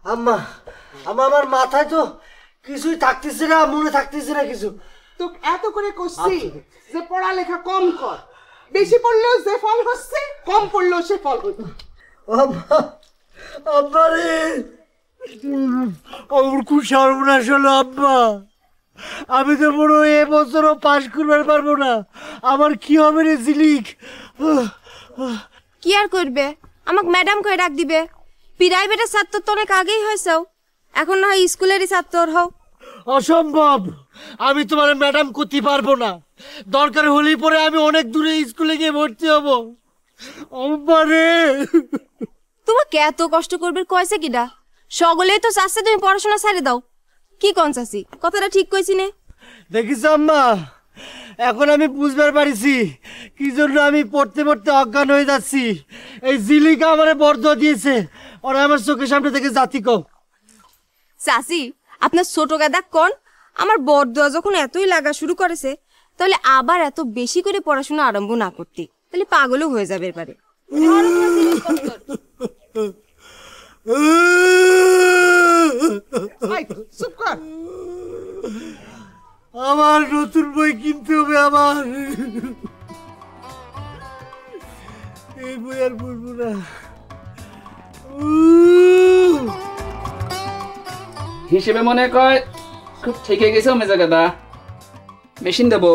আম্মা আমার মাথায় তো কিছুই থাকতেছে না, মনে থাকতেছে না কিছু। তোকে এত করে কইছি যে পড়ালেখা কম কর, বেশি পড়লেও যে ফল হচ্ছে কম পড়লেও সে ফল হচ্ছে। আম্মা আব্বা রে, আমার খুব সর্বনাশ হলো আব্বা। আমি তো বড় এবছরও পাশ করবার পারবো না। আমার কি হবে রে ঝিলিক? কি আর করবে, আমাকে ম্যাডাম কয়ে ডাক দিবে। প্রাইভেটের ছাত্র তো অনেক আগেই হয়েছেও, এখন না হয় স্কুলেরই ছাত্র হও। অসম্ভব, আমি তোমার ম্যাডাম করতে পারবো না। দরকার হলেই পরে আমি অনেক দূরে স্কুলে গিয়ে ভর্তি হবো। আব্বা রে, তোমাকে এত কষ্ট করবে কয়েছে কিডা? সকলেই তো চাচ্ছে তুমি পড়াশোনা ছেড়ে দাও। কি কোন চাচি, কথাটা ঠিক কইছি নে? দেখিস আম্মা, এখন আমি বুঝবার পারিছি কি জন্য আমি পড়তে পড়তে অজ্ঞান হয়ে যাচ্ছি। এই জিলিকা আমারে বরদোয়া দিয়েছে, ওরা আমার চোখের সামনে থেকে জাতি কও। চাচি, আপনার ছোট গাদা কোন? আমার বড়দোয়া যখন এতই লাগা শুরু করেছে, তাহলে আবার এত বেশি করে পড়াশোনা আরম্ভ না করতে, তাহলে পাগলও হয়ে যাবে এবারে। চুপ কর। আমার নতুন বই কিনতে হবে। আমার এই বই আর পড়বো না। হিসেবে মনে কয় খুব ঠেকে গেছে মেজা গাদা, মেশিন দেবো।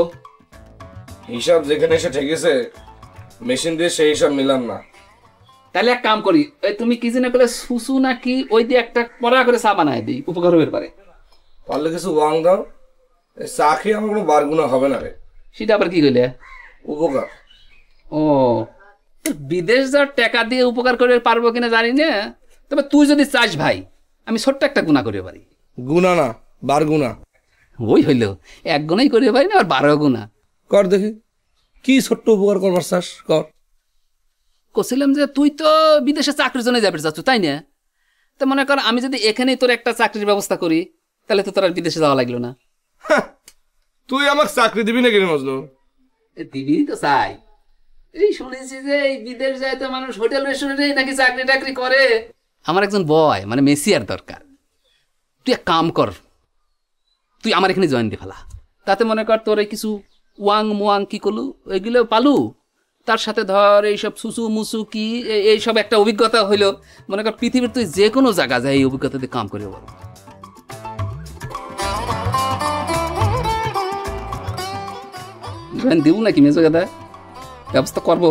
হিসাব যেখানে এসে ঠেকেছে, মেশিন দিয়ে সেই হিসাব মিলাম না। তাহলে এক কাম করি, ওই তুমি কি জানে বলে সুসু নাকি ওই দিয়ে একটা পড়া করে চা বানায় দিই, উপকার হতে পারে। পারলে কিছু ওয়াং দাও, চা খেয়ে আমার কোনো বারগুনা হবে না রে। সেটা আবার কি কইলে? উপকার। ও, বিদেশ যাওয়ার টাকা দিয়ে উপকার করে পারবো কিনা জানি না, তবে তুই যদি চাস ভাই, আমি ছোট্ট একটা গুণা করতে পারি। গুণা না, বারগুনা। ওই হইল, এক গুণাই করতে পারি না, আর 12 গুণা। কর দেখি, কি ছোট্ট উপকার করবার চাস কর। কছিলাম যে তুই তো বিদেশে চাকরির জন্য যাবে যাচ্ছ, তাই না? তো মনে কর আমি যদি এখানেই তোর একটা চাকরির ব্যবস্থা করি, তাহলে তো তোর আর বিদেশে যাওয়া লাগলো না। তুই আমাকে চাকরি দিবি নাকি রে মজনু? দিবি তো চাই। এই শুনেছি যে এই বিদেশ যায় তো মানুষ হোটেল রেস্টুরেন্টে নাকি চাকরি টাকরি করে। আমার একজন বয় মানে মেসিয়ার দরকার। তুই এক কাম কর, তুই আমার এখানে জয়েন দিয়ে ফেলা। তাতে মনে কর তোর এই কিছু ওয়াং মোয়াং কি করলু এগুলো পালু, তার সাথে ধর এইসব সুসু মুসু কি এইসব একটা অভিজ্ঞতা হইলো। মনে কর পৃথিবীর তুই যে কোনো জায়গা যায় এই অভিজ্ঞতা দিয়ে কাম করে বল। দিব নাকি মেজো গাদা? ব্যবস্থা করবো।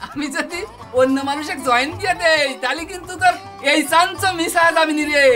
আমি যদি অন্য মানুষকে জয়েন দিয়ে দেই, তাহলে কিন্তু তোর এই চান্স মিস হয়ে যাবি রে।